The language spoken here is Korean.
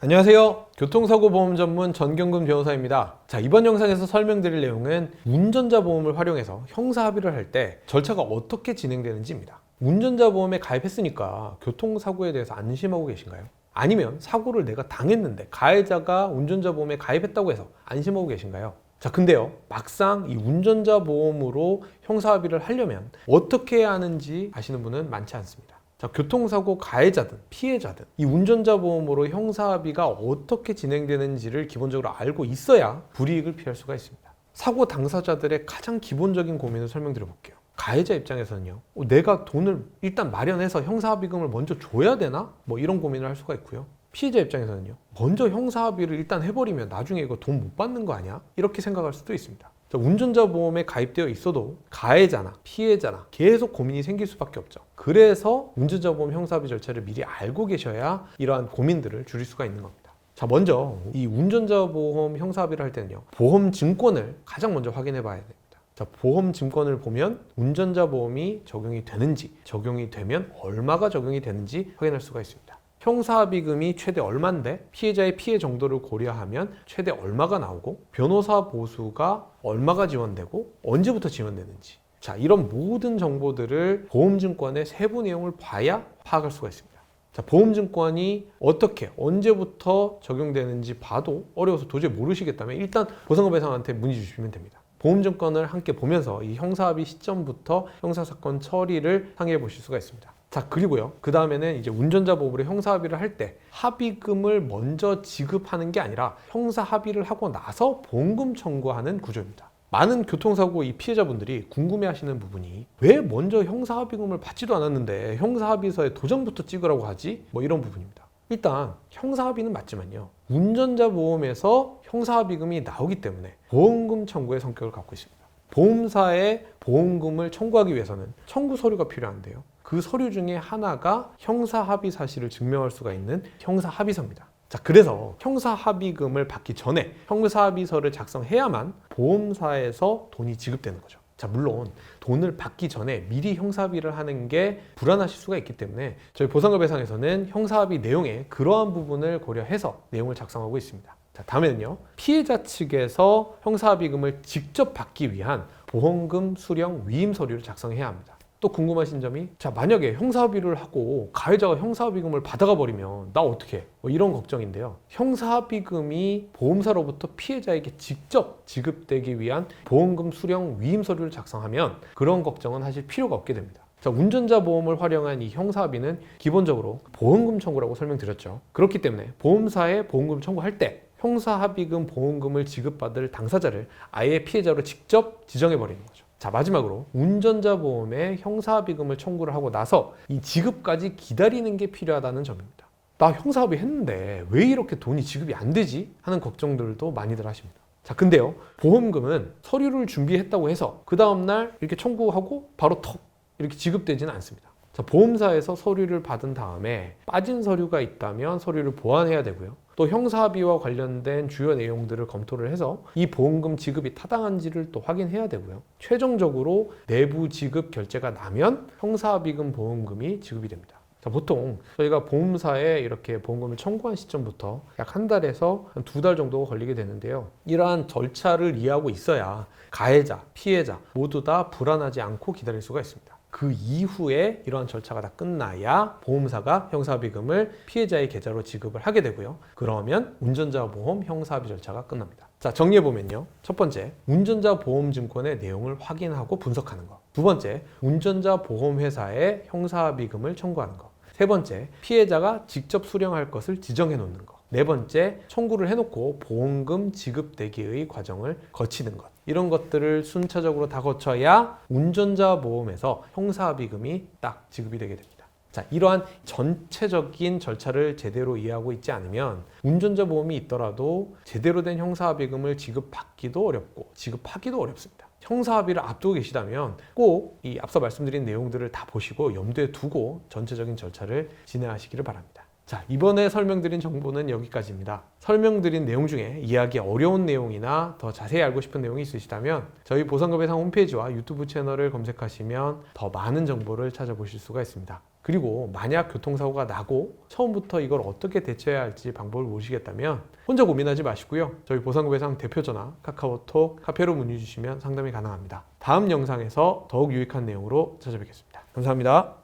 안녕하세요. 교통사고 보험 전문 전경근 변호사입니다. 자, 이번 영상에서 설명드릴 내용은 운전자 보험을 활용해서 형사 합의를 할 때 절차가 어떻게 진행되는지입니다. 운전자 보험에 가입했으니까 교통사고에 대해서 안심하고 계신가요? 아니면 사고를 내가 당했는데 가해자가 운전자 보험에 가입했다고 해서 안심하고 계신가요? 자, 근데요, 막상 이 운전자 보험으로 형사 합의를 하려면 어떻게 해야 하는지 아시는 분은 많지 않습니다. 자, 교통사고 가해자든 피해자든 이 운전자 보험으로 형사합의가 어떻게 진행되는지를 기본적으로 알고 있어야 불이익을 피할 수가 있습니다. 사고 당사자들의 가장 기본적인 고민을 설명드려 볼게요. 가해자 입장에서는요, 내가 돈을 일단 마련해서 형사합의금을 먼저 줘야 되나? 이런 고민을 할 수가 있고요. 피해자 입장에서는요, 먼저 형사합의를 일단 해버리면 나중에 이거 돈 못 받는 거 아니야? 이렇게 생각할 수도 있습니다. 자, 운전자 보험에 가입되어 있어도 가해자나 피해자나 계속 고민이 생길 수밖에 없죠. 그래서 운전자 보험 형사합의 절차를 미리 알고 계셔야 이러한 고민들을 줄일 수가 있는 겁니다. 자, 먼저 이 운전자 보험 형사합의를 할 때는요, 보험 증권을 가장 먼저 확인해 봐야 됩니다. 자, 보험 증권을 보면 운전자 보험이 적용이 되는지, 적용이 되면 얼마가 적용이 되는지 확인할 수가 있습니다. 형사합의금이 최대 얼마인데 피해자의 피해 정도를 고려하면 최대 얼마가 나오고 변호사 보수가 얼마가 지원되고 언제부터 지원되는지, 자, 이런 모든 정보들을 보험증권의 세부 내용을 봐야 파악할 수가 있습니다. 자, 보험증권이 어떻게 언제부터 적용되는지 봐도 어려워서 도저히 모르시겠다면 일단 보상금회사한테 문의 주시면 됩니다. 보험증권을 함께 보면서 이 형사합의 시점부터 형사사건 처리를 상의해 보실 수가 있습니다. 자, 그리고요, 그 다음에는 이제 운전자 보험으로 형사 합의를 할 때 합의금을 먼저 지급하는 게 아니라 형사 합의를 하고 나서 보험금 청구하는 구조입니다. 많은 교통사고 이 피해자분들이 궁금해하시는 부분이 왜 먼저 형사 합의금을 받지도 않았는데 형사 합의서에 도장부터 찍으라고 하지? 이런 부분입니다. 일단 형사 합의는 맞지만요, 운전자 보험에서 형사 합의금이 나오기 때문에 보험금 청구의 성격을 갖고 있습니다. 보험사에 보험금을 청구하기 위해서는 청구 서류가 필요한데요, 그 서류 중에 하나가 형사합의 사실을 증명할 수가 있는 형사합의서입니다. 자, 그래서 형사합의금을 받기 전에 형사합의서를 작성해야만 보험사에서 돈이 지급되는 거죠. 자, 물론 돈을 받기 전에 미리 형사합의를 하는 게 불안하실 수가 있기 때문에 저희 보상금회사에서는 형사합의 내용에 그러한 부분을 고려해서 내용을 작성하고 있습니다. 자, 다음에는요, 피해자 측에서 형사합의금을 직접 받기 위한 보험금 수령 위임 서류를 작성해야 합니다. 또 궁금하신 점이, 자, 만약에 형사합의를 하고 가해자가 형사합의금을 받아가 버리면 나 어떻게 해? 이런 걱정인데요, 형사합의금이 보험사로부터 피해자에게 직접 지급되기 위한 보험금 수령 위임 서류를 작성하면 그런 걱정은 하실 필요가 없게 됩니다. 자, 운전자 보험을 활용한 이 형사합의는 기본적으로 보험금 청구라고 설명드렸죠. 그렇기 때문에 보험사에 보험금 청구할 때 형사합의금 보험금을 지급받을 당사자를 아예 피해자로 직접 지정해버리는 거죠. 자, 마지막으로 운전자 보험에 형사합의금을 청구를 하고 나서 이 지급까지 기다리는 게 필요하다는 점입니다. 나 형사합의 했는데 왜 이렇게 돈이 지급이 안 되지? 하는 걱정들도 많이들 하십니다. 자, 근데요, 보험금은 서류를 준비했다고 해서 그 다음날 이렇게 청구하고 바로 턱 이렇게 지급되지는 않습니다. 자, 보험사에서 서류를 받은 다음에 빠진 서류가 있다면 서류를 보완해야 되고요, 또 형사합의와 관련된 주요 내용들을 검토를 해서 이 보험금 지급이 타당한지를 또 확인해야 되고요, 최종적으로 내부 지급 결제가 나면 형사합의금 보험금이 지급이 됩니다. 자, 보통 저희가 보험사에 이렇게 보험금을 청구한 시점부터 약 한 달에서 한 2달 정도 걸리게 되는데요, 이러한 절차를 이해하고 있어야 가해자, 피해자 모두 다 불안하지 않고 기다릴 수가 있습니다. 그 이후에 이러한 절차가 다 끝나야 보험사가 형사합의금을 피해자의 계좌로 지급을 하게 되고요, 그러면 운전자 보험 형사합의 절차가 끝납니다. 자, 정리해보면요, 첫 번째, 운전자 보험증권의 내용을 확인하고 분석하는 것. 두 번째, 운전자 보험회사에 형사합의금을 청구하는 것. 세 번째, 피해자가 직접 수령할 것을 지정해 놓는 것. 네 번째, 청구를 해놓고 보험금 지급되기의 과정을 거치는 것. 이런 것들을 순차적으로 다 거쳐야 운전자 보험에서 형사합의금이 딱 지급이 되게 됩니다. 자, 이러한 전체적인 절차를 제대로 이해하고 있지 않으면 운전자 보험이 있더라도 제대로 된 형사합의금을 지급받기도 어렵고 지급하기도 어렵습니다. 형사합의를 앞두고 계시다면 꼭 이 앞서 말씀드린 내용들을 다 보시고 염두에 두고 전체적인 절차를 진행하시기를 바랍니다. 자, 이번에 설명드린 정보는 여기까지입니다. 설명드린 내용 중에 이해하기 어려운 내용이나 더 자세히 알고 싶은 내용이 있으시다면 저희 보상금회사 홈페이지와 유튜브 채널을 검색하시면 더 많은 정보를 찾아보실 수가 있습니다. 그리고 만약 교통사고가 나고 처음부터 이걸 어떻게 대처해야 할지 방법을 모르시겠다면 혼자 고민하지 마시고요. 저희 보상구배상 대표전화, 카카오톡, 카페로 문의 주시면 상담이 가능합니다. 다음 영상에서 더욱 유익한 내용으로 찾아뵙겠습니다. 감사합니다.